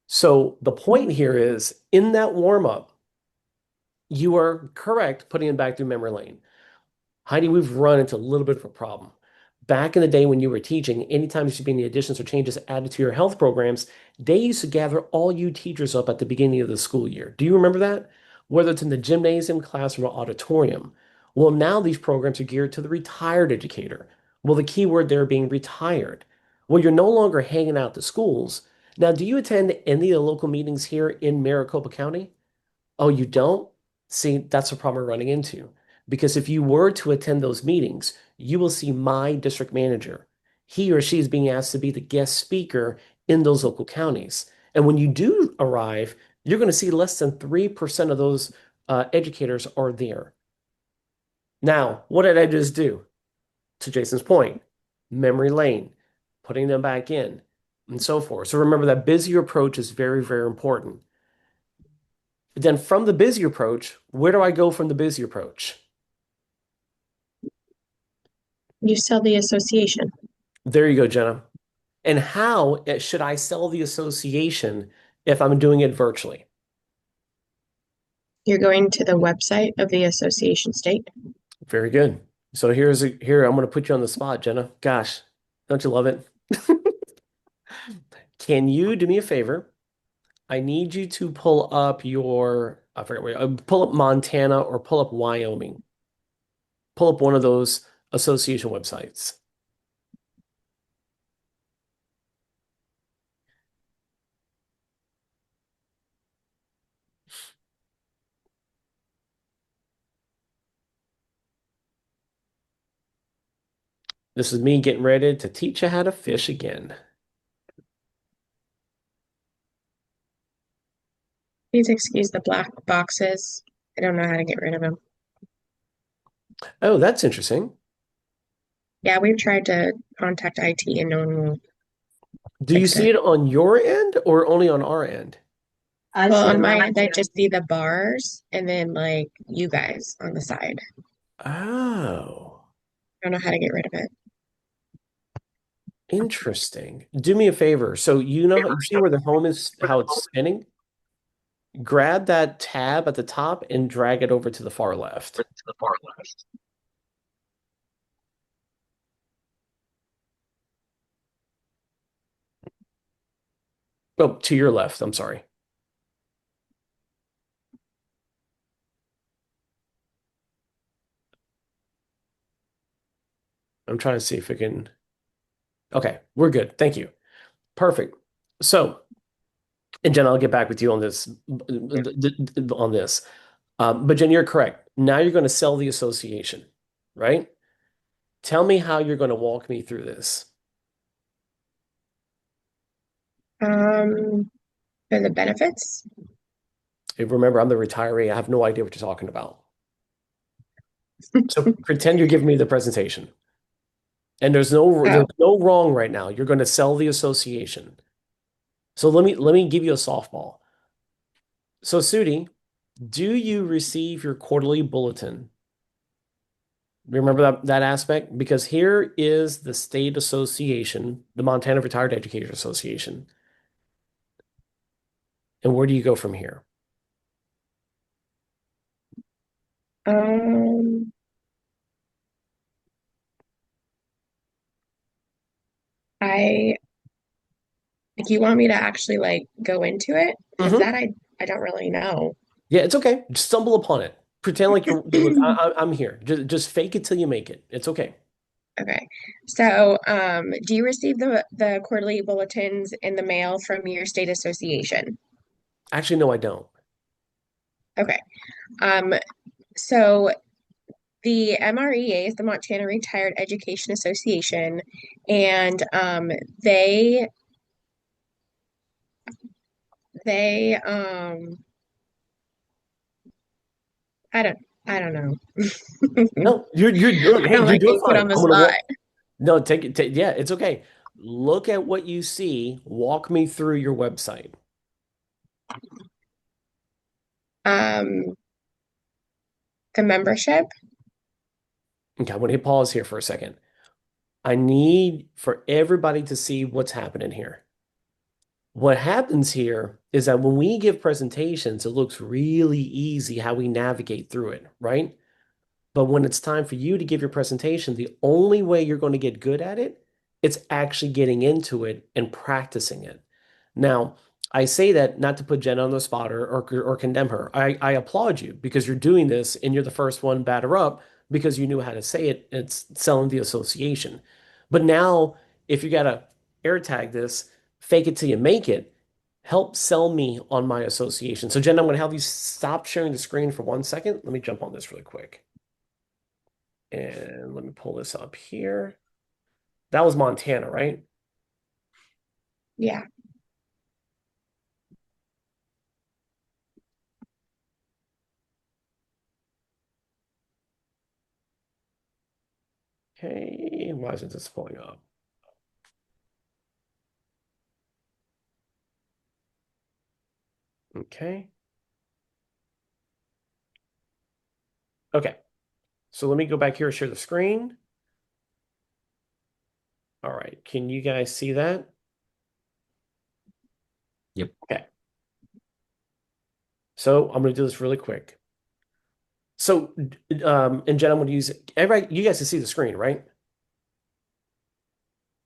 So the point here is in that warm up, you are correct putting it back through memory lane. Heidi, we've run into a little bit of a problem. Back in the day when you were teaching, anytime there should be any additions or changes added to your health programs, they used to gather all you teachers up at the beginning of the school year. Do you remember that? Whether it's in the gymnasium, classroom, or auditorium. Well, now these programs are geared to the retired educator. Well, the key word there being retired. Well, you're no longer hanging out at the schools. Now, do you attend any of the local meetings here in Maricopa County? Oh, you don't? See, that's the problem we're running into. Because if you were to attend those meetings, you will see my district manager. He or she is being asked to be the guest speaker in those local counties. And when you do arrive, you're going to see less than 3% of those educators are there. Now, what did I just do? To Jason's point, memory lane, putting them back in, and so forth. So remember that busy approach is very, very important. Then from the busy approach, where do I go from the busy approach? You sell the association. There you go, Jenna. And how should I sell the association if I'm doing it virtually? You're going to the website of the association state. Very good. So here I'm going to put you on the spot, Jenna. Gosh, don't you love it? Can you do me a favor? I need you to pull up I forget where, pull up Montana or pull up Wyoming. Pull up one of those association websites. This is me getting ready to teach you how to fish again. Please excuse the black boxes. I don't know how to get rid of them. Oh, that's interesting. Yeah, we've tried to contact IT and no one will Do you fix see it. it on your end or only on our end? I well, see on my end, I just see the bars and then like you guys on the side. Oh, I don't know how to get rid of it. interesting. Do me a favor. So you know how you see where the home is, how it's spinning? Grab that tab at the top and drag it over to the far left. Oh, to your left. I'm sorry. I'm trying to see if I can. Okay, we're good. Thank you. Perfect. So, and Jen, I'll get back with you on this. But Jen, you're correct. Now you're going to sell the association, right? Tell me how you're going to walk me through this. Um, for the benefits. Remember, I'm the retiree. I have no idea what you're talking about. So pretend you're giving me the presentation. And there's Oh, no wrong right now. You're going to sell the association. So let me give you a softball. So Sudi, do you receive your quarterly bulletin? Remember that aspect? Because here is the state association, the Montana Retired Educators Association. And where do you go from here? um, I like you want me to actually like go into it because Hmm. I don't really know. Yeah, it's okay. Just stumble upon it. Pretend like you're look, I'm here. Just fake it till you make it. It's okay. Okay. So, do you receive the quarterly bulletins in the mail from your state association? Actually, no, I don't. Okay. Um, so the MREA is the Montana Retired Education Association, and they I don't I don't know. No, you're look, I hey, don't you're like doing being put fine. on the I'm gonna spot. walk. No, yeah, it's okay. Look at what you see. Walk me through your website. Um, the membership. Okay, I'm gonna hit pause here for a second. I need for everybody to see what's happening here. What happens here is that when we give presentations, it looks really easy how we navigate through it, right? But when it's time for you to give your presentation, the only way you're going to get good at it, it's actually getting into it and practicing it. Now, I say that not to put Jen on the spot or condemn her. I applaud you because you're doing this and you're the first one batter up because you knew how to say it. It's selling the association. But now, if you got to air tag this, fake it till you make it, help sell me on my association. So, Jen, I'm going to have you stop sharing the screen for 1 second. Let me jump on this really quick. And let me pull this up here. That was Montana, right? Yeah. Okay, why isn't this pulling up? Okay. Okay. So let me go back here and share the screen. All right. Can you guys see that? Yep. Okay. So I'm going to do this really quick. So, and Jen, I'm going to use everybody. You guys can see the screen, right?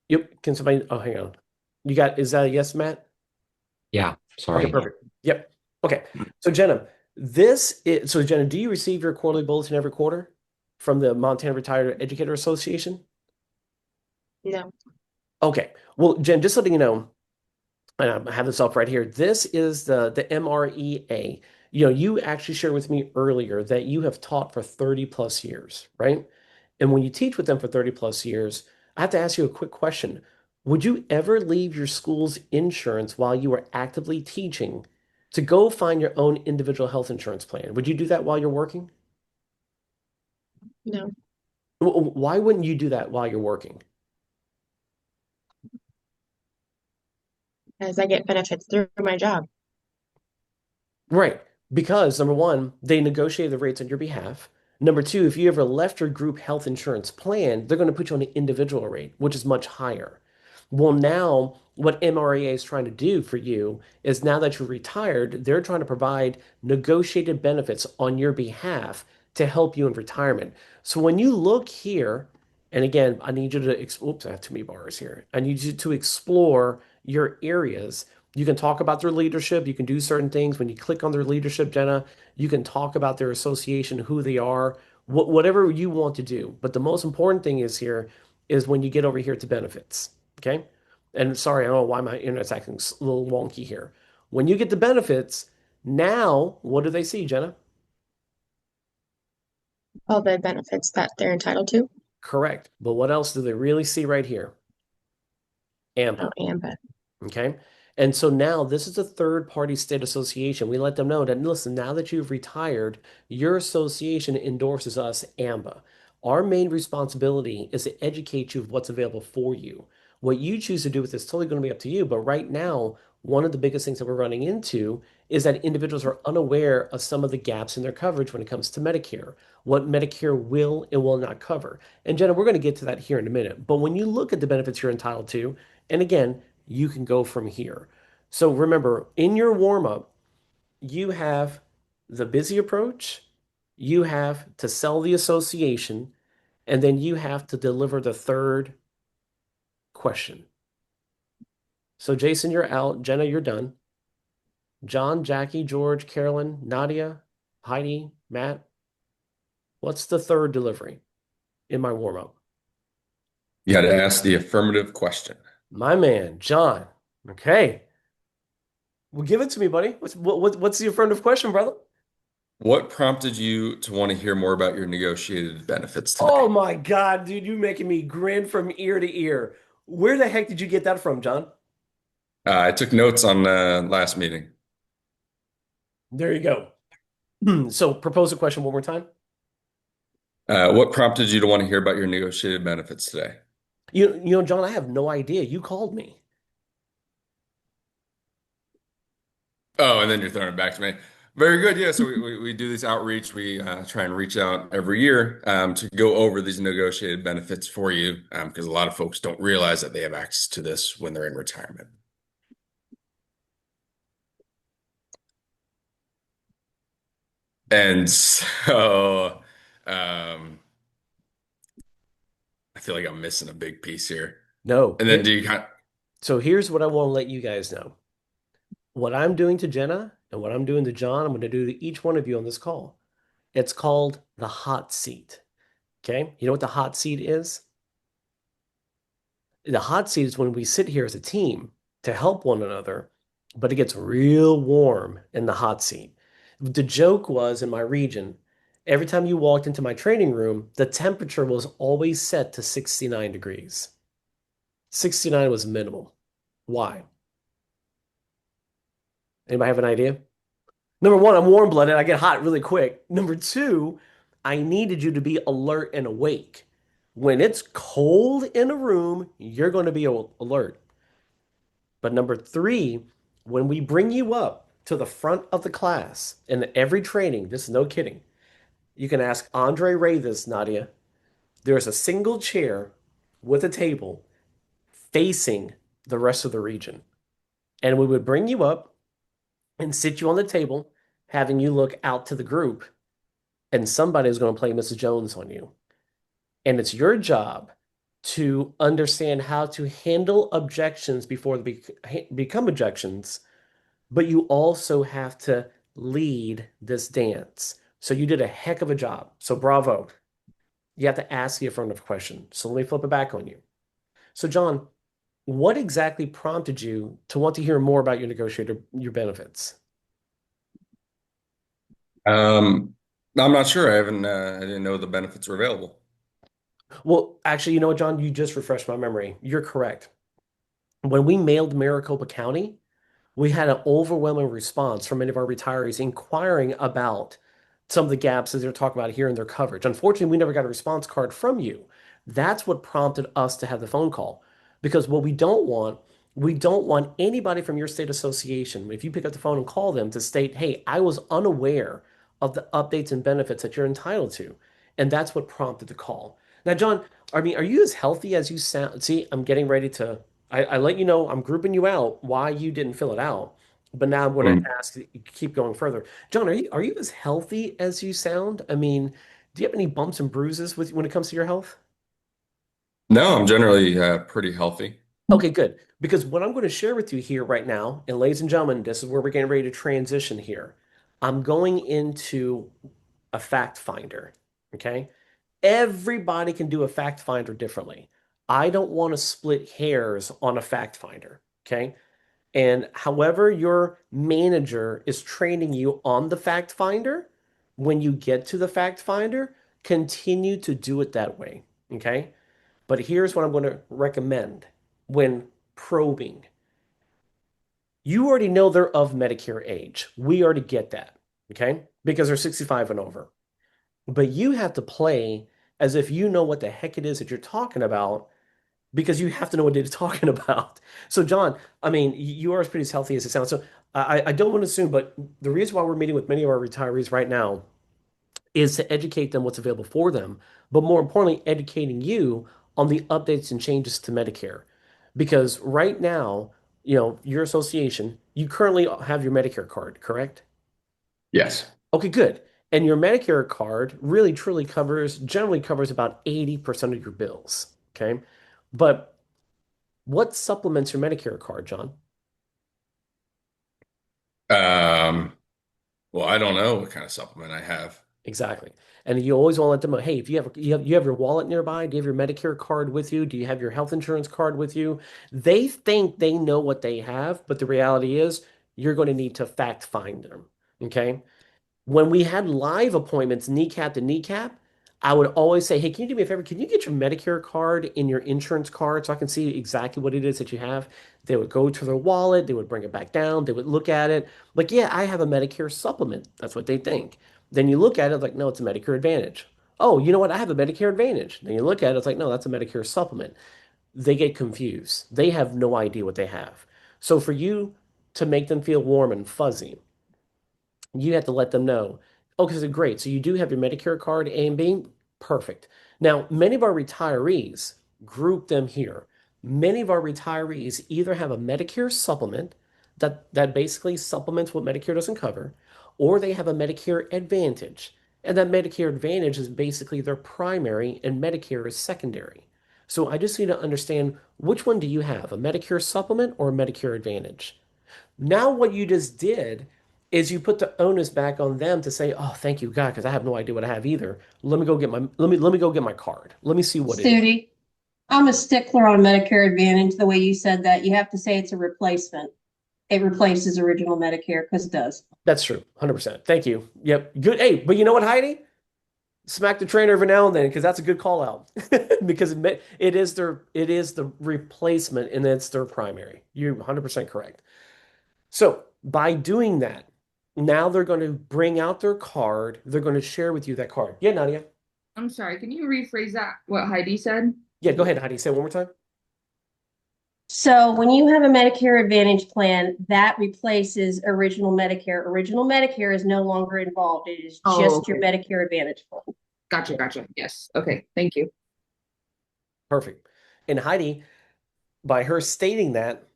Yep. Can somebody? Oh, hang on. You got? Is that a yes, Matt? Yeah. Okay, Sorry. perfect. Yep. Okay. So Jenna, so Jenna, do you receive your quarterly bulletin every quarter from the Montana Retired Educator Association? No. Okay. Well, Jen, just letting you know, I have this up right here. This is the MREA. You know, you actually shared with me earlier that you have taught for 30 plus years, right? And when you teach with them for 30 plus years, I have to ask you a quick question. Would you ever leave your school's insurance while you were actively teaching to go find your own individual health insurance plan? Would you do that while you're working? No. Why wouldn't you do that while you're working? As I get benefits through my job. Right. Because number one, they negotiate the rates on your behalf. Number two, if you ever left your group health insurance plan, they're going to put you on an individual rate, which is much higher. Well, now what MREA is trying to do for you is now that you're retired, they're trying to provide negotiated benefits on your behalf to help you in retirement. So when you look here, and again, I need you to, oops, I have too many bars here. I need you to explore your areas. You can talk about their leadership. You can do certain things. When you click on their leadership, Jenna, you can talk about their association, who they are, whatever you want to do. But the most important thing is here is when you get over here to benefits. Okay. And sorry, I don't know why my internet's acting a little wonky here. When you get to benefits, now what do they see, Jenna? All the benefits that they're entitled to. Correct. But what else do they really see right here? Oh, AMPA. AMBA. Okay. And so now this is a third party state association. We let them know that, listen, now that you've retired, your association endorses us, AMBA. Our main responsibility is to educate you of what's available for you. What you choose to do with this is totally going to be up to you. But right now, one of the biggest things that we're running into is that individuals are unaware of some of the gaps in their coverage when it comes to Medicare, what Medicare will and will not cover. And Jenna, we're going to get to that here in a minute. But when you look at the benefits you're entitled to, and again, you can go from here. So remember, in your warm up, you have the busy approach, you have to sell the association, and then you have to deliver the third question. So, Jason, you're out. Jenna, you're done. John, Jackie, George, Carolyn, Nadia, Heidi, Matt, what's the third delivery in my warm up? You got to ask the affirmative question. My man, John. Okay. Well, give it to me, buddy. What's the affirmative question, brother? What prompted you to want to hear more about your negotiated benefits Oh today? my God, dude, you making me grin from ear to ear. Where the heck did you get that from, John? I took notes on last meeting. There you go. So propose a question one more time. What prompted you to want to hear about your negotiated benefits today? John, I have no idea. You called me. Oh, and then you're throwing it back to me. Very good. Yeah, so we do this outreach. We try and reach out every year to go over these negotiated benefits for you because a lot of folks don't realize that they have access to this when they're in retirement. And so um, I feel like I'm missing a big piece here. No. And then do you kind So here's what I want to let you guys know. What I'm doing to Jenna and what I'm doing to John, I'm going to do to each one of you on this call. It's called the hot seat. Okay. You know what the hot seat is? The hot seat is when we sit here as a team to help one another, but it gets real warm in the hot seat. The joke was in my region, every time you walked into my training room, the temperature was always set to 69 degrees. 69 was minimal. Why? Anybody have an idea? Number one, I'm warm-blooded. I get hot really quick. Number two, I needed you to be alert and awake. When it's cold in a room, you're going to be alert. But number three, when we bring you up to the front of the class in every training, this is no kidding. You can ask Andre Ray this, Nadia. There's a single chair with a table facing the rest of the region. And we would bring you up and sit you on the table, having you look out to the group, and somebody is going to play Mrs. Jones on you. And it's your job to understand how to handle objections before they become objections, but you also have to lead this dance. So you did a heck of a job. So bravo. You have to ask the affirmative question. So let me flip it back on you. So John, what exactly prompted you to want to hear more about your negotiator, your benefits? I'm not sure. I didn't know the benefits were available. Well, actually, you know what, John? You just refreshed my memory. You're correct. When we mailed Maricopa County, we had an overwhelming response from many of our retirees inquiring about some of the gaps that they're talking about here in their coverage. Unfortunately, we never got a response card from you. That's what prompted us to have the phone call. Because what we don't want anybody from your state association, if you pick up the phone and call them, to state, hey, I was unaware of the updates and benefits that you're entitled to. And that's what prompted the call. Now, John, I mean, are you as healthy as you sound? See, I'm getting ready to I let you know I'm grouping you out why you didn't fill it out. But now I'm going to Mm. ask, you keep going further. John, are you as healthy as you sound? I mean, do you have any bumps and bruises when it comes to your health? No, I'm generally pretty healthy. Okay, good. Because what I'm going to share with you here right now, and ladies and gentlemen, this is where we're getting ready to transition here. I'm going into a fact finder. Okay. Everybody can do a fact finder differently. I don't want to split hairs on a fact finder. Okay. And however your manager is training you on the fact finder, when you get to the fact finder, continue to do it that way. Okay. But here's what I'm going to recommend when probing. You already know they're of Medicare age. We already get that. Okay. Because they're 65 and over. But you have to play as if you know what the heck it is that you're talking about because you have to know what they're talking about. So, John, I mean, you are as pretty as healthy as it sounds. So, I don't want to assume, but the reason why we're meeting with many of our retirees right now is to educate them what's available for them, but more importantly, educating you on the updates and changes to Medicare. Because right now, your association, you currently have your Medicare card, correct? Yes. Okay, good. And your Medicare card really truly generally covers about 80% of your bills. Okay. But what supplements your Medicare card, John? Um, well, I don't know what kind of supplement I have. Exactly. And you always want to let them know, hey, if you have your wallet nearby, do you have your Medicare card with you? Do you have your health insurance card with you? They think they know what they have, but the reality is you're going to need to fact find them. Okay. When we had live appointments, kneecap to kneecap, I would always say, hey, can you do me a favor? Can you get your Medicare card in your insurance card so I can see exactly what it is that you have? They would go to their wallet, they would bring it back down, they would look at it. Like, yeah, I have a Medicare supplement. That's what they think. Then you look at it like, no, it's a Medicare Advantage. Oh, you know what? I have a Medicare Advantage. Then you look at it, it's like, no, that's a Medicare supplement. They get confused. They have no idea what they have. So for you to make them feel warm and fuzzy, you have to let them know. Okay, so great. So you do have your Medicare card A and B? Perfect. Now, many of our retirees group them here. Many of our retirees either have a Medicare supplement that basically supplements what Medicare doesn't cover, or they have a Medicare Advantage. And that Medicare Advantage is basically their primary and Medicare is secondary. So I just need to understand which one do you have, a Medicare supplement or a Medicare Advantage? Now what you just did is you put the onus back on them to say, "Oh, thank you, God, because I have no idea what I have either. Let me go get my card. Let me see what it is." Studi, I'm a stickler on Medicare Advantage. The way you said that, you have to say it's a replacement. It replaces original Medicare because it does. That's true, 100%. Thank you. Yep, good. Hey, but you know what, Heidi? Smack the trainer every now and then because that's a good call out because it is the replacement and it's their primary. You're 100% correct. So by doing that, now they're going to bring out their card. They're going to share with you that card. Yeah, Nadia. I'm sorry, can you rephrase that, what Heidi said? Yeah, go ahead, Heidi. Say it one more time. So when you have a Medicare Advantage plan, that replaces original Medicare. Original Medicare is no longer involved. It is Oh, just your okay. Medicare Advantage plan. Gotcha. Yes. Okay. Thank you. Perfect. And Heidi, by her stating that,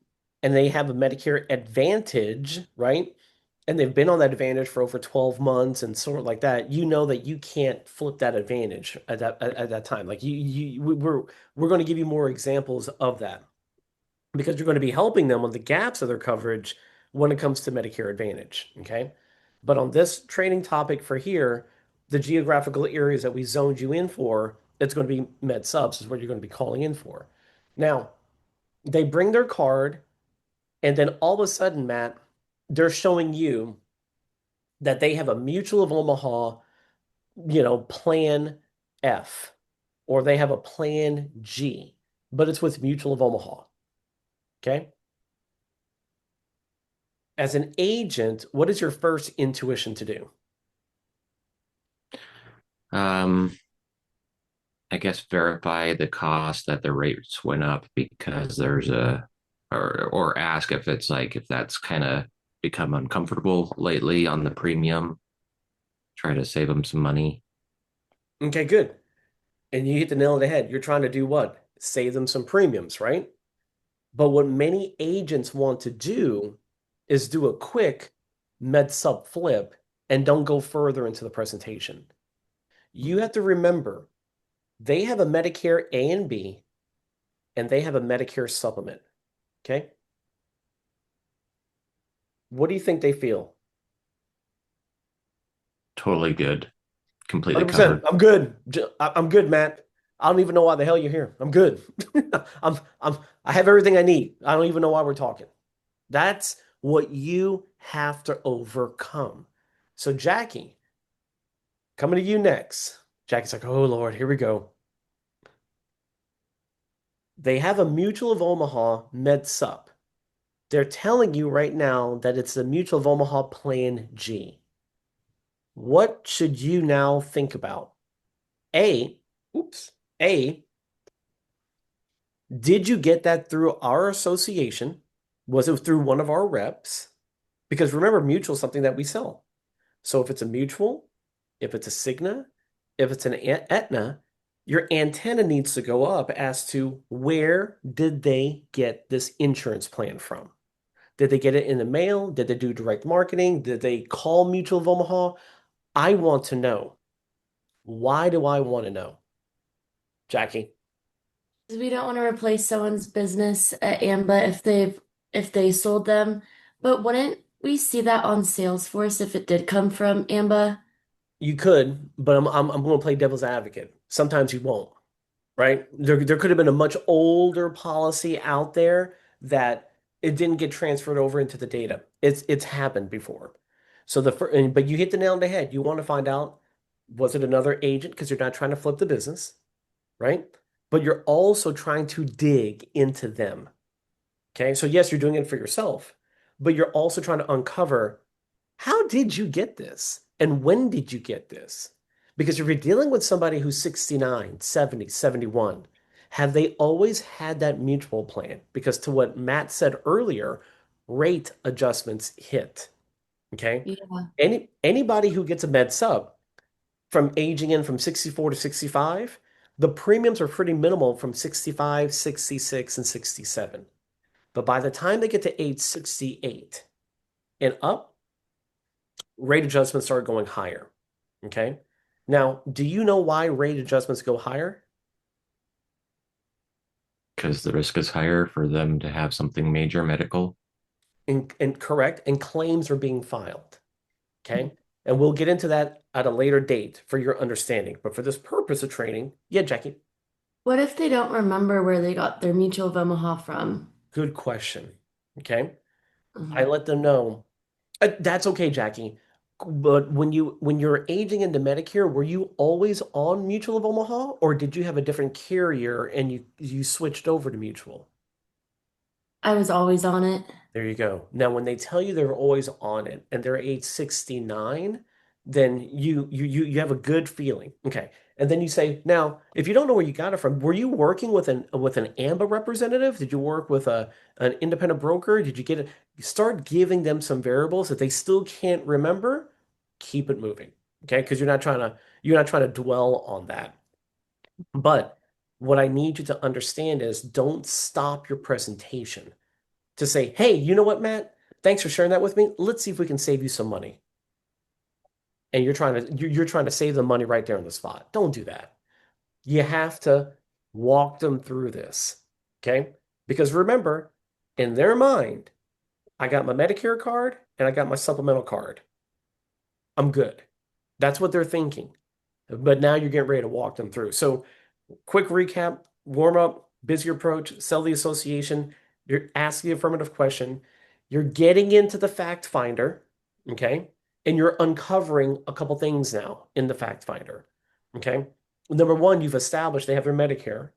and they have a Medicare Advantage, right? And they've been on that advantage for over 12 months and sort of like that, you know that you can't flip that advantage at that time. Like we're going to give you more examples of that because you're going to be helping them on the gaps of their coverage when it comes to Medicare Advantage. Okay. But on this training topic for here, the geographical areas that we zoned you in for, it's going to be med subs, is what you're going to be calling in for. Now, they bring their card, and then all of a sudden, Matt, they're showing you that they have a Mutual of Omaha, plan F, or they have a plan G, but it's with Mutual of Omaha. Okay. As an agent, what is your first intuition to do? Um, I guess verify the cost that the rates went up because there's or ask if it's like if that's kind of become uncomfortable lately on the premium. Try to save them some money. Okay, good. And you hit the nail on the head. You're trying to do what? Save them some premiums, right? But what many agents want to do is do a quick med sub flip and don't go further into the presentation. You have to remember they have a Medicare A and B, and they have a Medicare supplement. Okay. What do you think they feel? Totally good. Completely 100%. covered. I'm good. I'm good, Matt. I don't even know why the hell you're here. I'm good. I have everything I need. I don't even know why we're talking. That's what you have to overcome. So, Jackie, coming to you next. Jackie's like, oh Lord, here we go. They have a Mutual of Omaha Med Sup. They're telling you right now that it's the Mutual of Omaha Plan G. What should you now think about? A, oops, A, did you get that through our association? Was it through one of our reps? Because remember, mutual is something that we sell. So if it's a mutual, if it's a Cigna, if it's an Aetna, your antenna needs to go up as to where did they get this insurance plan from? Did they get it in the mail? Did they do direct marketing? Did they call Mutual of Omaha? I want to know. Why do I want to know? Jackie. We don't want to replace someone's business at AMBA if they sold them. But wouldn't we see that on Salesforce if it did come from AMBA? You could, but I'm going to play devil's advocate. Sometimes you won't, right? There could have been a much older policy out there that it didn't get transferred over into the data. It's happened before. So but you hit the nail on the head. You want to find out, was it another agent? Because you're not trying to flip the business, right? But you're also trying to dig into them. Okay. So yes, you're doing it for yourself, but you're also trying to uncover, how did you get this? And when did you get this? Because if you're dealing with somebody who's 69, 70, 71, have they always had that mutual plan? Because to what Matt said earlier, rate adjustments hit. Okay. Yeah. Anybody who gets a med sub from aging in from 64 to 65, the premiums are pretty minimal from 65, 66, and 67. But by the time they get to age 68 and up, rate adjustments start going higher. Okay. Now, do you know why rate adjustments go higher? Because the risk is higher for them to have something major medical. And correct, and claims are being filed. Okay. And we'll get into that at a later date for your understanding. But for this purpose of training, yeah, Jackie, What if they don't remember where they got their Mutual of Omaha from? good question. Okay. I Mhm. let them know. That's okay, Jackie. But when you're aging into Medicare, were you always on Mutual of Omaha, or did you have a different carrier and you switched over to Mutual? I was always on it. There you go. Now, when they tell you they're always on it and they're age 69, then you have a good feeling. Okay. And then you say, now, if you don't know where you got it from, were you working with an AMBA representative? Did you work with an independent broker? Did you get it? You start giving them some variables that they still can't remember, keep it moving. Okay, because you're not trying to dwell on that. But what I need you to understand is don't stop your presentation to say, hey, you know what, Matt? Thanks for sharing that with me. Let's see if we can save you some money. And you're trying to save the money right there on the spot. Don't do that. You have to walk them through this. Okay? Because remember, in their mind, I got my Medicare card and I got my supplemental card. I'm good. That's what they're thinking. But now you're getting ready to walk them through. So quick recap, warm up, busy approach, sell the association. You're asking the affirmative question. You're getting into the fact finder, okay? And you're uncovering a couple things now in the fact finder, okay? Number one, you've established they have their Medicare.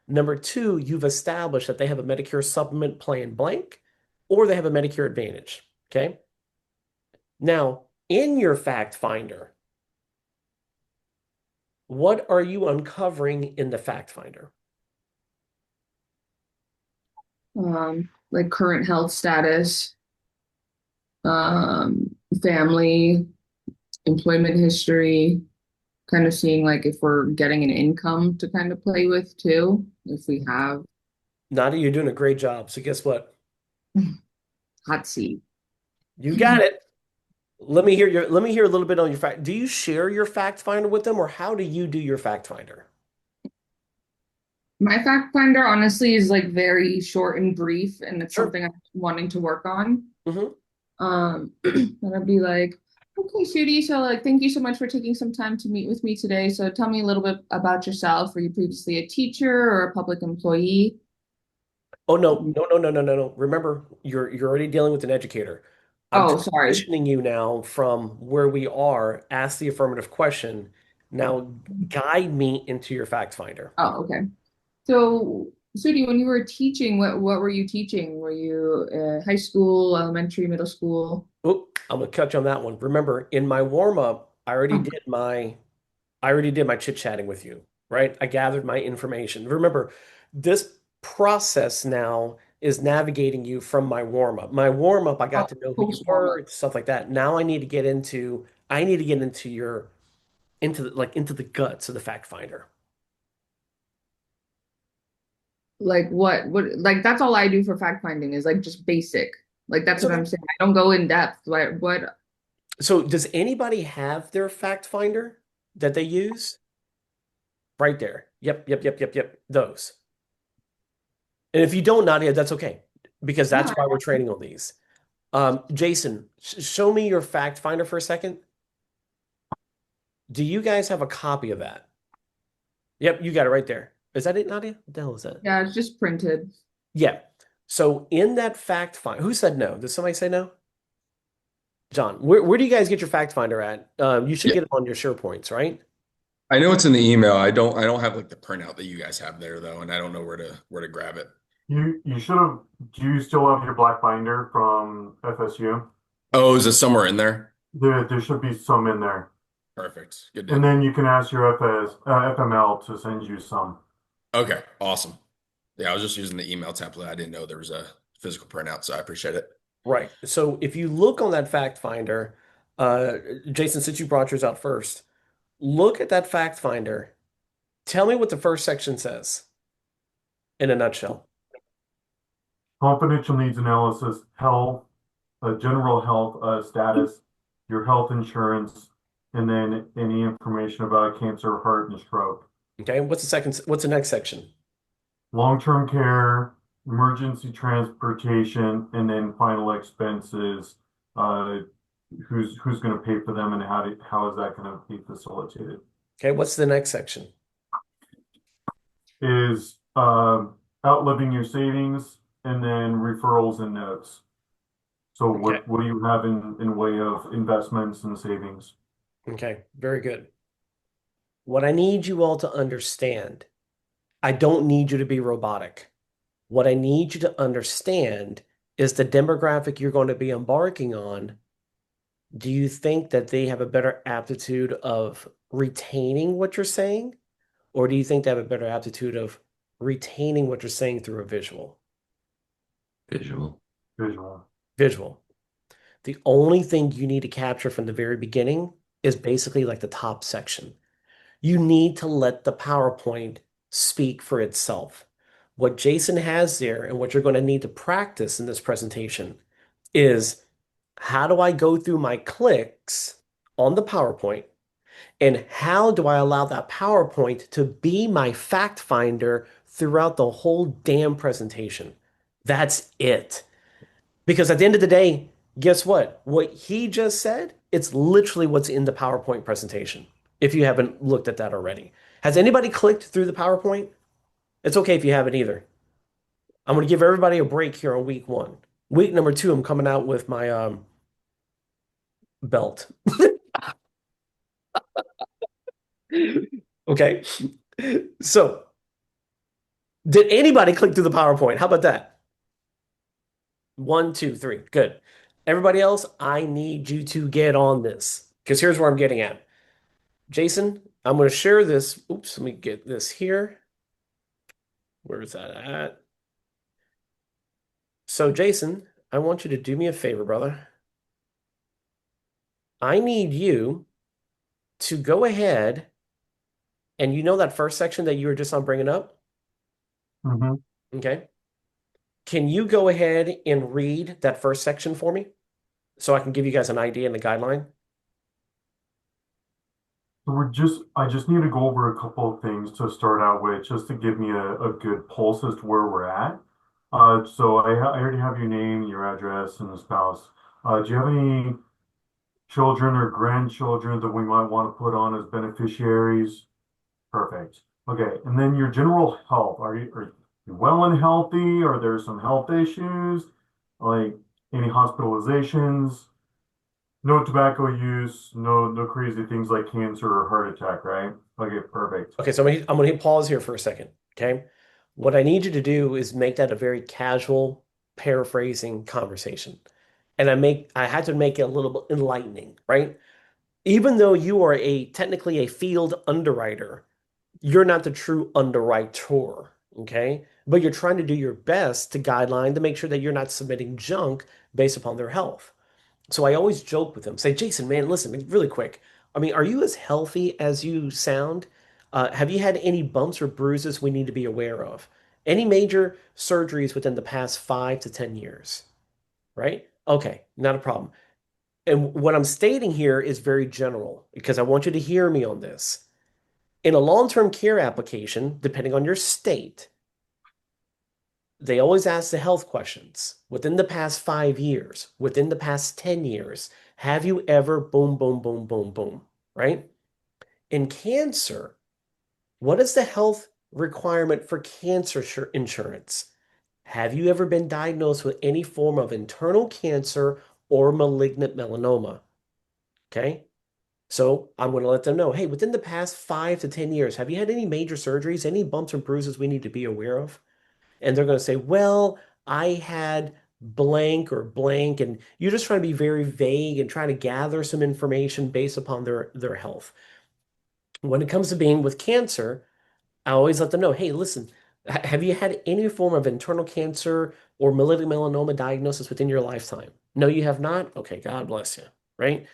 Number two, you've established that they have a Medicare supplement plan blank or they have a Medicare Advantage, okay? Now, in your fact finder, what are you uncovering in the fact finder? Like current health status, um, family, employment history, kind of seeing like if we're getting an income to kind of play with too, if we have Nadia, you're doing a great job. So guess what? hot seat. You got it. Let me hear a little bit on your fact. Do you share your fact finder with them or how do you do your fact finder? My fact finder honestly is like very short and brief, and it's Sure. something I'm wanting to work on. Hmm. And I'd be like, okay, Shooty, so like thank you so much for taking some time to meet with me today. So tell me a little bit about yourself. Were you previously a teacher or a public employee? Oh no, no, no, no, no, no, no. Remember, you're already dealing with an educator. I'm Oh, sorry. transitioning you now from where we are, ask the affirmative question. Now guide me into your fact finder. Oh, okay. So, Sudi, when you were teaching, what were you teaching? Were you high school, elementary, middle school? Oh, I'm gonna cut you on that one. Remember, in my warm up, Oh, I already did my chit-chatting with you, right? I gathered my information. Remember, this process now is navigating you from my warm-up. My warm-up, I got oh, to know who you post warm up. were, stuff like that. Now I need to get into into the guts of the fact finder. Like like that's all I do for fact finding is like just basic. Like that's That's what okay. I'm saying. I don't go in depth. Like what? So does anybody have their fact finder that they use? Right there. Yep, yep, yep, yep, yep. Those. And if you don't, Nadia, that's okay, because No, that's why we're training on these. Jason, show me your fact finder for a second. Do you guys have a copy of that? Yep, you got it right there. Is that it, Nadia? What the hell is that? yeah, it's just printed. Yeah. So in that fact find, who said no? Did somebody say no? John, where do you guys get your fact finder at? You should Yeah. get it on your SharePoints, right? I know it's in the email. I don't have like the printout that you guys have there though, and I don't know where to grab it. You should have. Do you still have your black binder from FSU? Oh, is it somewhere in there? There should be some in there. Perfect. Good And deal. then you can ask your FML to send you some. Okay, awesome. Yeah, I was just using the email template. I didn't know there was a physical printout, so I appreciate it. Right. So if you look on that fact finder, uh, Jason, since you brought yours out first, look at that fact finder. Tell me what the first section says in a nutshell. Confidential needs analysis, health, general health status, your health insurance, and then any information about cancer, heart, and stroke. Okay, what's the next section? Long-term care, emergency transportation, and then final expenses. Uh, who's going to pay for them, and how is that going to be facilitated? Okay, what's the next section? Is outliving your savings, and then referrals and notes. So Okay. what do you have in way of investments and savings? Okay, very good. What I need you all to understand, I don't need you to be robotic. What I need you to understand is the demographic you're going to be embarking on. Do you think that they have a better aptitude of retaining what you're saying? Or do you think they have a better aptitude of retaining what you're saying through a visual? Visual. Visual. Visual. The only thing you need to capture from the very beginning is basically like the top section. You need to let the PowerPoint speak for itself. What Jason has there and what you're going to need to practice in this presentation is how do I go through my clicks on the PowerPoint and how do I allow that PowerPoint to be my fact finder throughout the whole damn presentation? That's it. Because at the end of the day, guess what? What he just said, it's literally what's in the PowerPoint presentation, if you haven't looked at that already. Has anybody clicked through the PowerPoint? It's okay if you haven't either. I'm going to give everybody a break here on week one. Week number two, I'm coming out with my belt. Okay. So, did anybody click through the PowerPoint? How about that? One, two, three. Good. Everybody else, I need you to get on this because here's where I'm getting at. Jason, I'm going to share this. Oops, let me get this here. Where is that at? So, Jason, I want you to do me a favor, brother. I need you to go ahead and you know that first section that you were just on bringing up? Mm-hmm. Okay. Can you go ahead and read that first section for me so I can give you guys an idea and a guideline? So I just need to go over a couple of things to start out with, just to give me a good pulse as to where we're at. So I already have your name, your address, and the spouse. Do you have any children or grandchildren that we might want to put on as beneficiaries? Perfect. Okay, and then your general health. Are you well and healthy? Are there some health issues? Like any hospitalizations? No tobacco use, no crazy things like cancer or heart attack, right? Okay, perfect. Okay, so I'm gonna hit pause here for a second. Okay. What I need you to do is make that a very casual, paraphrasing conversation. And I had to make it a little bit enlightening, right? Even though you are technically a field underwriter, you're not the true underwriter, okay? But you're trying to do your best to guideline to make sure that you're not submitting junk based upon their health. So I always joke with them, say, Jason, man, listen, really quick. I mean, are you as healthy as you sound? Have you had any bumps or bruises we need to be aware of? Any major surgeries within the past 5 to 10 years, right? Okay, not a problem. And what I'm stating here is very general because I want you to hear me on this. In a long-term care application, depending on your state, they always ask the health questions. Within the past 5 years, within the past 10 years, have you ever boom, boom, boom, boom, boom, right? In cancer, what is the health requirement for cancer insurance? Have you ever been diagnosed with any form of internal cancer or malignant melanoma? Okay. So I'm going to let them know, hey, within the past 5 to 10 years, have you had any major surgeries, any bumps and bruises we need to be aware of? And they're going to say, well, I had blank or blank. And you're just trying to be very vague and trying to gather some information based upon their health. When it comes to being with cancer, I always let them know, hey, listen, have you had any form of internal cancer or malignant melanoma diagnosis within your lifetime? No, you have not? Okay, God bless you, right?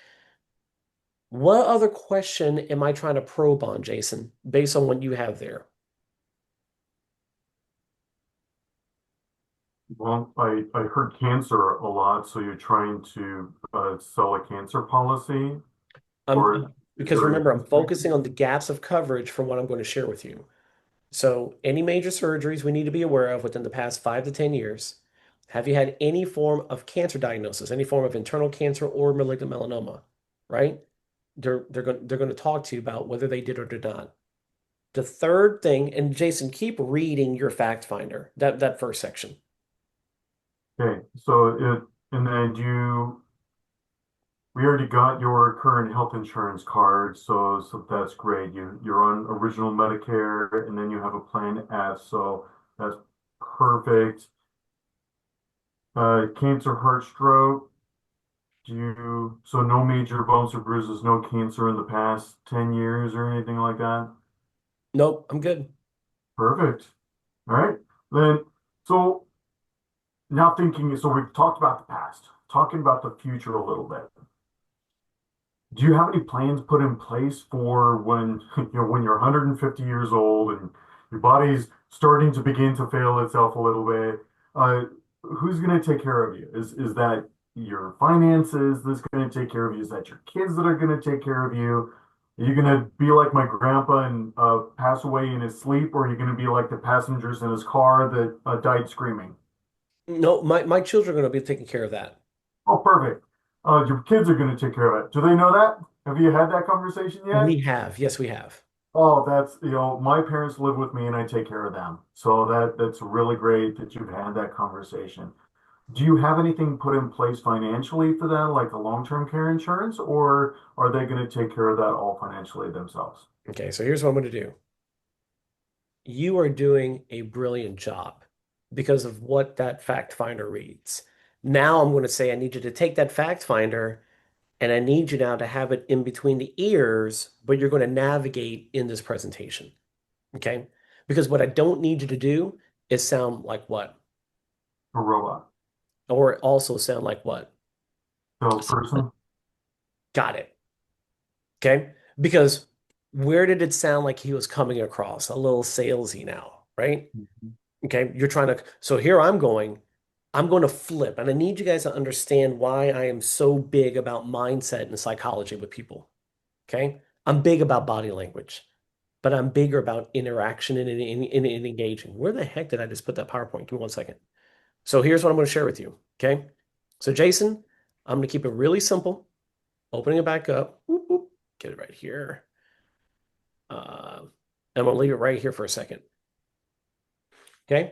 What other question am I trying to probe on, Jason, based on what you have there? Well, I heard cancer a lot, so you're trying to sell a cancer policy or Because your remember, I'm interest rate? focusing on the gaps of coverage from what I'm going to share with you. So, any major surgeries we need to be aware of within the past 5 to 10 years? Have you had any form of cancer diagnosis, any form of internal cancer or malignant melanoma? Right? They're going to talk to you about whether they did or did not. The third thing, and Jason, keep reading your fact finder, that first section. Okay, and then we already got your current health insurance card, so that's great. You're on original Medicare, and then you have a Plan F, so that's perfect. Cancer, heart, stroke. So no major bumps or bruises, no cancer in the past 10 years or anything like that? Nope, I'm good. Perfect. All right. Then, so now thinking, so we've talked about the past, talking about the future a little bit. Do you have any plans put in place for when, when you're 150 years old and your body's starting to begin to fail itself a little bit? Who's going to take care of you? Is that your finances that's going to take care of you? Is that your kids that are going to take care of you? Are you going to be like my grandpa and pass away in his sleep, or are you going to be like the passengers in his car that died screaming? No, my children are going to be taking care of that. Oh, perfect. Your kids are going to take care of it. Do they know that? Have you had that conversation yet? We have. Yes, we have. Oh, my parents live with me and I take care of them. So that's really great that you've had that conversation. Do you have anything put in place financially for that, like a long-term care insurance, or are they going to take care of that all financially themselves? Okay, so here's what I'm going to do. You are doing a brilliant job because of what that fact finder reads. Now I'm going to say I need you to take that fact finder and I need you now to have it in between the ears, but you're going to navigate in this presentation. Okay? Because what I don't need you to do is sound like what? A robot, Or also sound like what? salesperson. Got it. Okay? Because where did it sound like he was coming across? A little salesy now, right? Mhm. Okay, you're trying to, so here I'm going to flip, and I need you guys to understand why I am so big about mindset and psychology with people. Okay, I'm big about body language, but I'm bigger about interaction and engaging. Where the heck did I just put that PowerPoint? Give me 1 second. So here's what I'm going to share with you. Okay, so Jason, I'm going to keep it really simple, opening it back up. Whoop, whoop, get it right here. I'm going to leave it right here for a second. Okay.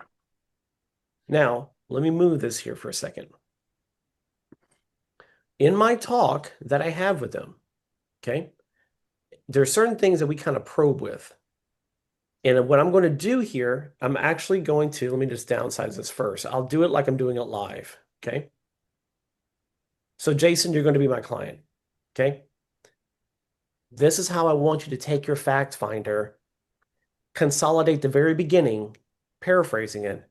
Now, let me move this here for a second. In my talk that I have with them, okay, there are certain things that we kind of probe with. And what I'm going to do here, I'm actually going to, let me just downsize this first. I'll do it like I'm doing it live, okay? So Jason, you're going to be my client, okay? This is how I want you to take your fact finder, consolidate the very beginning, paraphrasing it,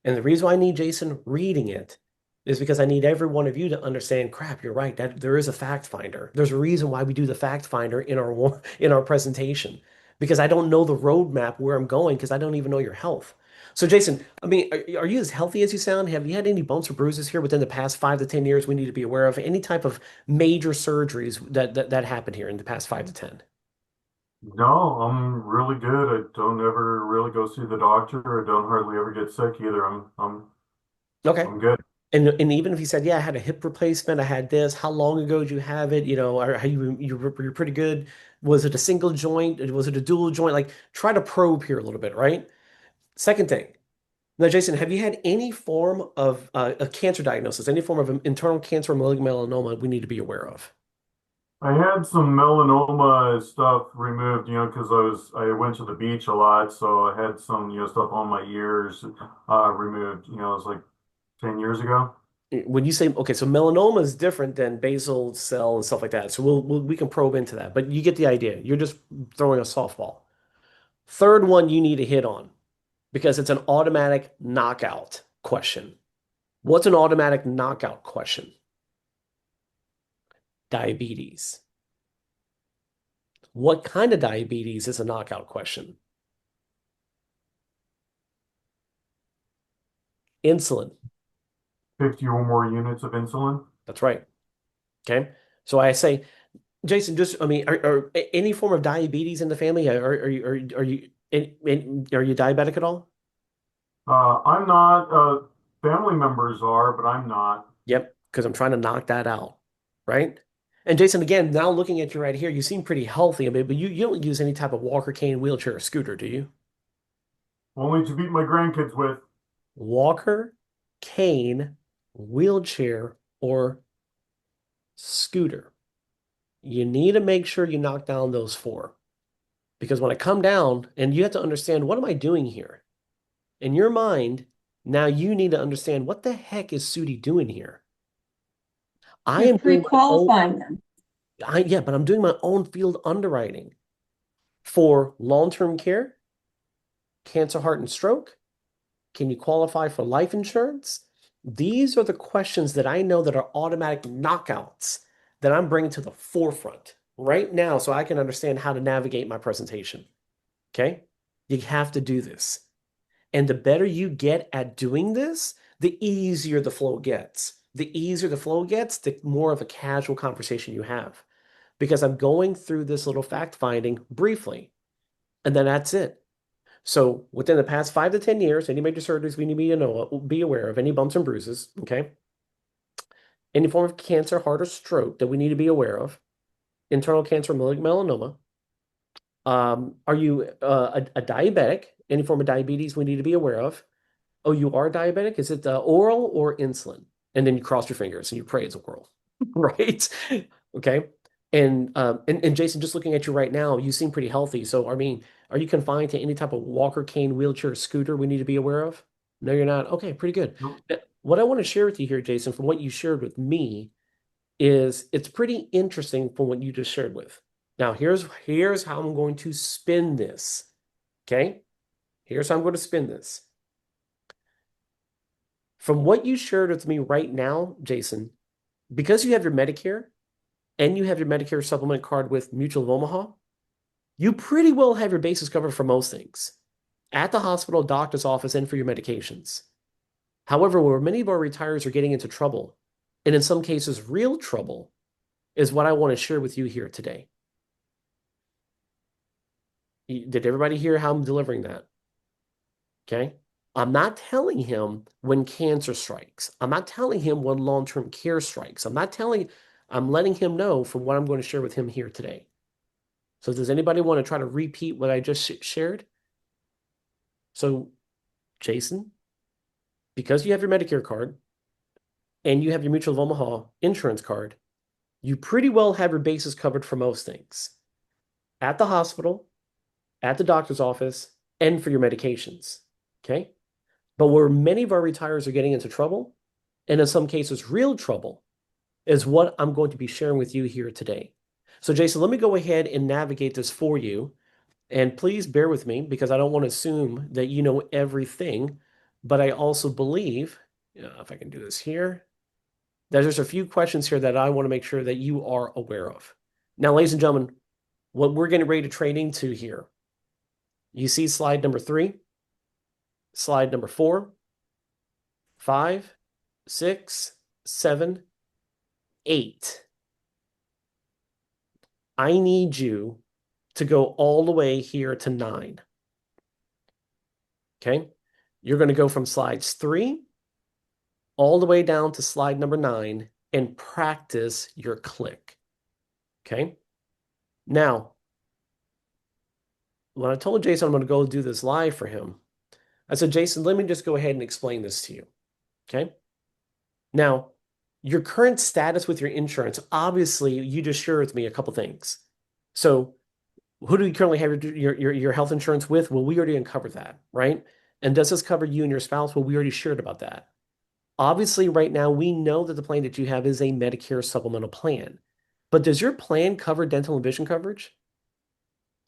and the reason why I need Jason reading it is because I need every one of you to understand, crap, you're right, that there is a fact finder. There's a reason why we do the fact finder in our presentation because I don't know the roadmap where I'm going because I don't even know your health. So Jason, I mean, are you as healthy as you sound? Have you had any bumps or bruises here within the past 5 to 10 years we need to be aware of? Any type of major surgeries that happened here in the past 5 to 10? No, I'm really good. I don't ever really go see the doctor. I don't hardly ever get sick either. Okay. I'm good. And even if he said, yeah, I had a hip replacement, I had this, how long ago did you have it? You know, or how you're pretty good. Was it a single joint? Was it a dual joint? Like try to probe here a little bit, right? Second thing. Now, Jason, have you had any form of a cancer diagnosis, any form of internal cancer or malignant melanoma we need to be aware of? I had some melanoma stuff removed, because I went to the beach a lot, so I had some, stuff on my ears removed, it was like 10 years ago. When you say, okay, so melanoma is different than basal cell and stuff like that. So we can probe into that, but you get the idea. You're just throwing a softball. Third one you need to hit on because it's an automatic knockout question. What's an automatic knockout question? Diabetes. What kind of diabetes is a knockout question? Insulin. 50 or more units of insulin. That's right. Okay. So I say, Jason, just, I mean, are any form of diabetes in the family? Are you diabetic at all? I'm not, family members are, but I'm not. Yep. Because I'm trying to knock that out. Right. And Jason, again, now looking at you right here, you seem pretty healthy. I mean, but you don't use any type of walker, cane, wheelchair, or scooter, do you? Only to beat my grandkids with. Walker, cane, wheelchair, or scooter. You need to make sure you knock down those four. Because when I come down, and you have to understand, what am I doing here? In your mind, now you need to understand, what the heck is Sudi doing here? I You're am doing my own, pre-qualifying them. yeah, but I'm doing my own field underwriting for long-term care, cancer, heart, and stroke. Can you qualify for life insurance? These are the questions that I know that are automatic knockouts that I'm bringing to the forefront right now so I can understand how to navigate my presentation. Okay? You have to do this. And the better you get at doing this, the easier the flow gets. The easier the flow gets, the more of a casual conversation you have. Because I'm going through this little fact finding briefly, and then that's it. So within the past 5 to 10 years, any major surgeries we need to know, be aware of, any bumps and bruises, okay? Any form of cancer, heart, or stroke that we need to be aware of, internal cancer, malignant melanoma. Are you a diabetic? Any form of diabetes we need to be aware of. Oh, you are diabetic? Is it oral or insulin? And then you cross your fingers and you pray it's oral, right? Okay. And Jason, just looking at you right now, you seem pretty healthy. So, I mean, are you confined to any type of walker, cane, wheelchair, scooter we need to be aware of? No, you're not. Okay, pretty good. Nope. What I want to share with you here, Jason, from what you shared with me, is it's pretty interesting from what you just shared with. Now, here's how I'm going to spin this. Okay? Here's how I'm going to spin this. From what you shared with me right now, Jason, because you have your Medicare and you have your Medicare supplement card with Mutual of Omaha, you pretty well have your bases covered for most things at the hospital, doctor's office, and for your medications. However, where many of our retirees are getting into trouble, and in some cases, real trouble, is what I want to share with you here today. Did everybody hear how I'm delivering that? Okay. I'm not telling him when cancer strikes. I'm not telling him when long-term care strikes. I'm letting him know from what I'm going to share with him here today. So does anybody want to try to repeat what I just shared? So, Jason, because you have your Medicare card and you have your Mutual of Omaha insurance card, you pretty well have your bases covered for most things. At the hospital, at the doctor's office, and for your medications. Okay? But where many of our retirees are getting into trouble, and in some cases, real trouble, is what I'm going to be sharing with you here today. So, Jason, let me go ahead and navigate this for you. And please bear with me because I don't want to assume that you know everything. But I also believe, if I can do this here, that there's a few questions here that I want to make sure that you are aware of. Now, ladies and gentlemen, what we're getting ready to train into here, you see slide number 3, slide number 4, 5, 6, 7, 8. I need you to go all the way here to 9. Okay? You're going to go from slides 3 all the way down to slide number 9 and practice your click. Okay? Now, when I told Jason I'm going to go do this live for him, I said, Jason, let me just go ahead and explain this to you. Okay? Now, your current status with your insurance, obviously, you just shared with me a couple things. So, who do you currently have your health insurance with? Well, we already uncovered that, right? And does this cover you and your spouse? Well, we already shared about that. Obviously, right now, we know that the plan that you have is a Medicare supplemental plan. But does your plan cover dental and vision coverage?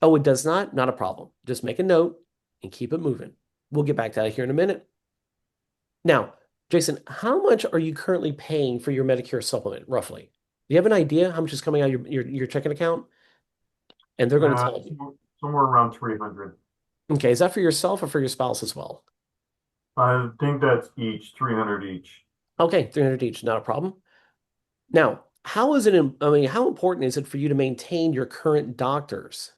Oh, it does not? Not a problem. Just make a note and keep it moving. We'll get back to that here in a minute. Now, Jason, how much are you currently paying for your Medicare supplement, roughly? Do you have an idea how much is coming out of your checking account? And they're going to tell you. Somewhere around 300. Okay, is that for yourself or for your spouse as well? I think that's each, 300 each. Okay, 300 each, not a problem. Now, how is it, I mean, how important is it for you to maintain your current doctors?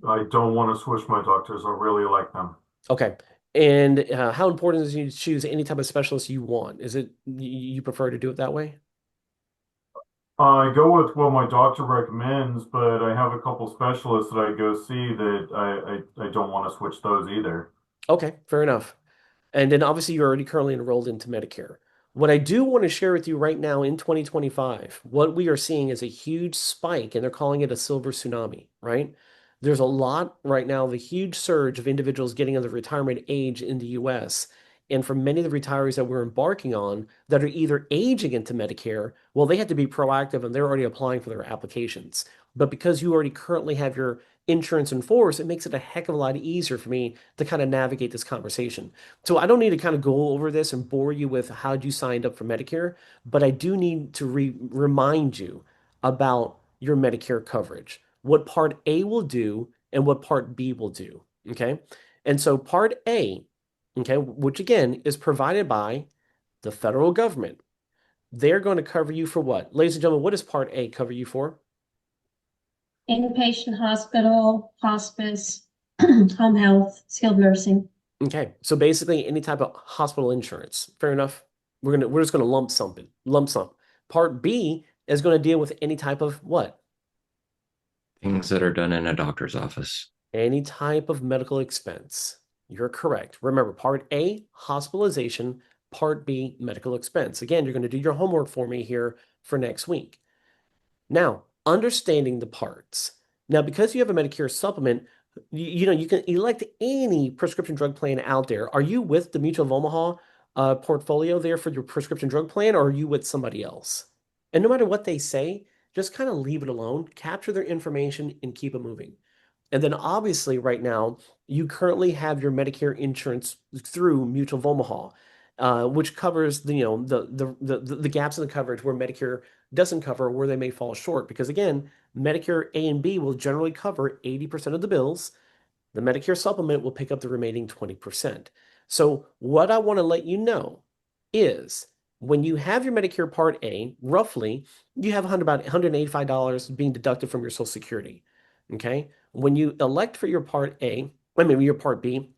I don't want to switch my doctors. I really like them. Okay. And how important is it you choose any type of specialist you want? Is it you prefer to do it that way? I go with what my doctor recommends, but I have a couple specialists that I go see that I don't want to switch those either. Okay, fair enough. And then obviously you're already currently enrolled into Medicare. What I do want to share with you right now in 2025, what we are seeing is a huge spike, and they're calling it a silver tsunami, right? There's a lot right now, the huge surge of individuals getting of the retirement age in the US. And for many of the retirees that we're embarking on that are either aging into Medicare, well, they have to be proactive and they're already applying for their applications. But because you already currently have your insurance in force, it makes it a heck of a lot easier for me to kind of navigate this conversation. So I don't need to kind of go over this and bore you with how you signed up for Medicare, but I do need to remind you about your Medicare coverage, what Part A will do and what Part B will do. Okay. And so Part A, okay, which again is provided by the federal government, they're going to cover you for what? Ladies and gentlemen, what does Part A cover you for? Inpatient hospital, hospice, home health, skilled nursing. Okay, so basically any type of hospital insurance. Fair enough. We're just gonna lump sum it, lump sum. Part B is going to deal with any type of what? Things that are done in a doctor's office. Any type of medical expense. You're correct. Remember, Part A, hospitalization, Part B, medical expense. Again, you're going to do your homework for me here for next week. Now, understanding the parts. Now, because you have a Medicare supplement, you know, you can elect any prescription drug plan out there. Are you with the Mutual of Omaha portfolio there for your prescription drug plan, or are you with somebody else? And no matter what they say, just kind of leave it alone, capture their information, and keep it moving. And then obviously right now, you currently have your Medicare insurance through Mutual of Omaha, which covers the, you know, the gaps in the coverage where Medicare doesn't cover, where they may fall short. Because again, Medicare A and B will generally cover 80% of the bills. The Medicare supplement will pick up the remaining 20%. So what I want to let you know is when you have your Medicare Part A, roughly, you have about $185 being deducted from your Social Security. Okay. When you elect for your Part A, I mean, your Part B,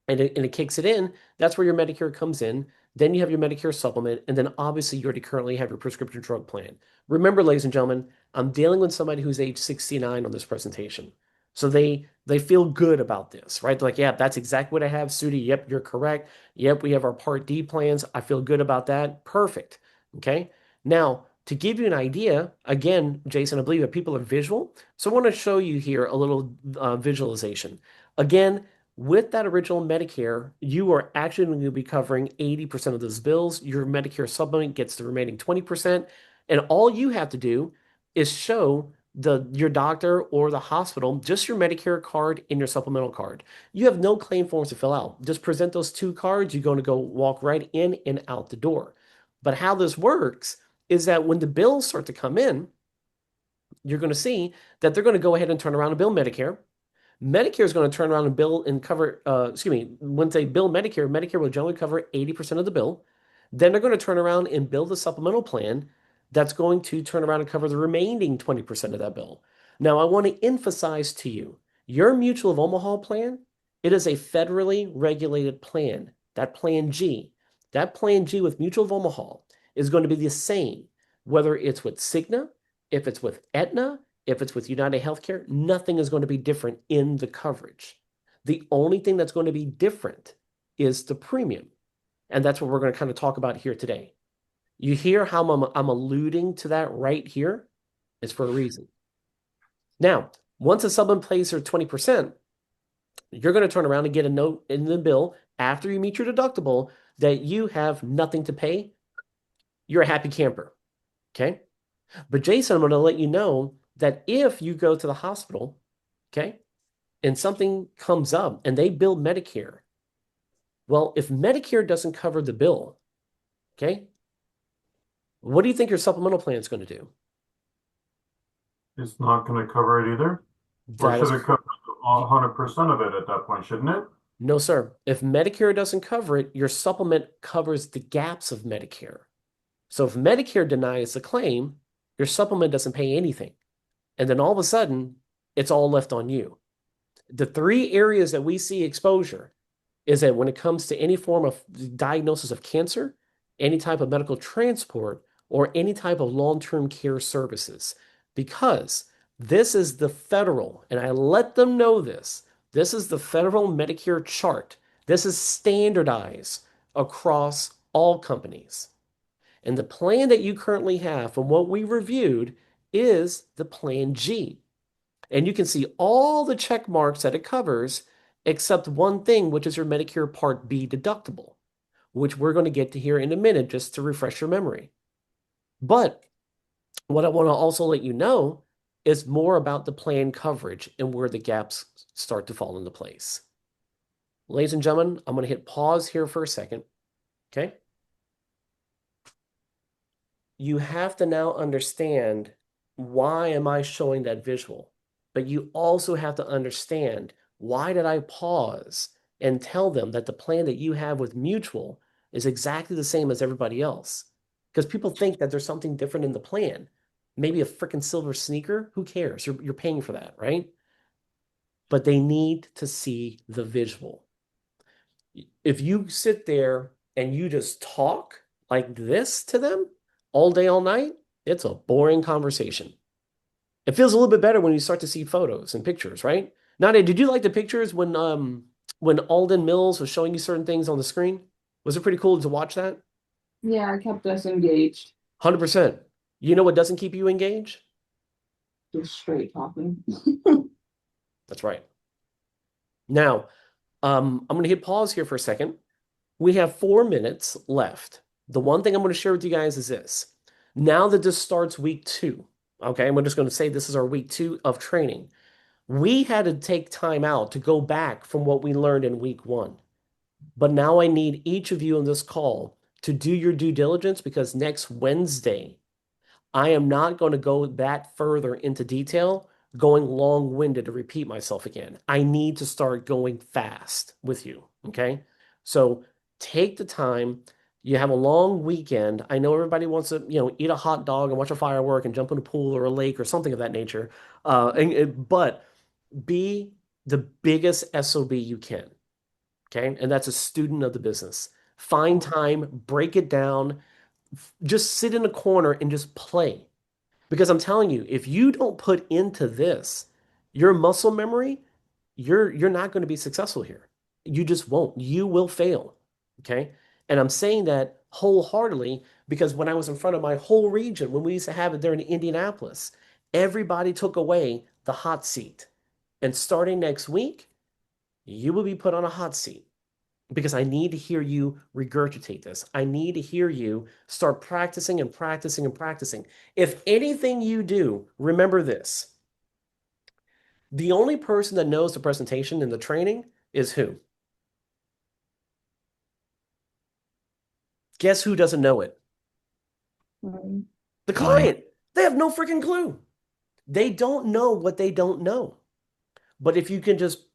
and it kicks it in, that's where your Medicare comes in. Then you have your Medicare supplement, and then obviously you already currently have your prescription drug plan. Remember, ladies and gentlemen, I'm dealing with somebody who's age 69 on this presentation. So they feel good about this, right? They're like, yeah, that's exactly what I have, Sudi. Yep, you're correct. Yep, we have our Part D plans. I feel good about that. Perfect. Okay. Now, to give you an idea, again, Jason, I believe that people are visual. So I want to show you here a little visualization. Again, with that original Medicare, you are actually going to be covering 80% of those bills. Your Medicare supplement gets the remaining 20%. And all you have to do is show your doctor or the hospital just your Medicare card and your supplemental card. You have no claim forms to fill out. Just present those two cards. You're going to go walk right in and out the door. But how this works is that when the bills start to come in, you're going to see that they're going to go ahead and turn around and bill Medicare. Medicare is going to turn around and bill and cover, excuse me, when they bill Medicare, Medicare will generally cover 80% of the bill. Then they're going to turn around and bill the supplemental plan that's going to turn around and cover the remaining 20% of that bill. Now, I want to emphasize to you, your Mutual of Omaha plan, it is a federally regulated plan. That Plan G with Mutual of Omaha is going to be the same, whether it's with Cigna, if it's with Aetna, if it's with United Healthcare, nothing is going to be different in the coverage. The only thing that's going to be different is the premium. And that's what we're going to kind of talk about here today. You hear how I'm alluding to that right here? It's for a reason. Now, once a sub pays their 20%, you're going to turn around and get a note in the bill after you meet your deductible that you have nothing to pay. You're a happy camper. Okay. But Jason, I'm going to let you know that if you go to the hospital, okay, and something comes up and they bill Medicare, well, if Medicare doesn't cover the bill, okay, what do you think your supplemental plan is going to do? It's not going to cover it either. Or That is should it cover 100% of it at that point, shouldn't it? No, sir. If Medicare doesn't cover it, your supplement covers the gaps of Medicare. So if Medicare denies the claim, your supplement doesn't pay anything. And then all of a sudden, it's all left on you. The three areas that we see exposure is that when it comes to any form of diagnosis of cancer, any type of medical transport, or any type of long-term care services, because this is the federal, and I let them know this is the federal Medicare chart. This is standardized across all companies. And the plan that you currently have from what we reviewed is the Plan G. And you can see all the check marks that it covers, except one thing, which is your Medicare Part B deductible, which we're going to get to here in a minute just to refresh your memory. But what I want to also let you know is more about the plan coverage and where the gaps start to fall into place. Ladies and gentlemen, I'm going to hit pause here for a second. Okay? You have to now understand why am I showing that visual? But you also have to understand why did I pause and tell them that the plan that you have with Mutual is exactly the same as everybody else. Because people think that there's something different in the plan. Maybe a freaking silver sneaker, who cares? You're paying for that, right? But they need to see the visual. If you sit there and you just talk like this to them all day, all night, it's a boring conversation. It feels a little bit better when you start to see photos and pictures, right? Nadia, did you like the pictures when Alden Mills was showing you certain things on the screen? Was it pretty cool to watch that? Yeah, it kept us engaged. 100%. You know what doesn't keep you engaged? Just straight talking. That's right. Now, I'm going to hit pause here for a second. We have 4 minutes left. The one thing I'm going to share with you guys is this. Now that this starts week 2, okay, I'm just going to say this is our week 2 of training. We had to take time out to go back from what we learned in week 1. But now I need each of you on this call to do your due diligence because next Wednesday, I am not going to go that further into detail, going long-winded to repeat myself again. I need to start going fast with you, okay? So take the time. You have a long weekend. I know everybody wants to, eat a hot dog and watch a firework and jump in a pool or a lake or something of that nature. But be the biggest SOB you can, okay? And that's a student of the business. Find time, break it down, just sit in a corner and just play. Because I'm telling you, if you don't put into this your muscle memory, you're not going to be successful here. You just won't. You will fail. Okay? And I'm saying that wholeheartedly because when I was in front of my whole region, when we used to have it there in Indianapolis, everybody took away the hot seat. And starting next week, you will be put on a hot seat because I need to hear you regurgitate this. I need to hear you start practicing and practicing and practicing. If anything you do, remember this. The only person that knows the presentation and the training is who? Guess who doesn't know it? The client. They have no freaking clue. They don't know what they don't know. But if you can just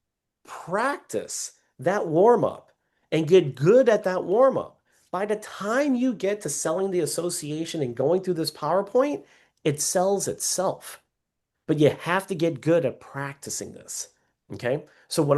practice that warm up and get good at that warm up, by the time you get to selling the association and going through this PowerPoint, it sells itself. But you have to get good at practicing this. Okay. So what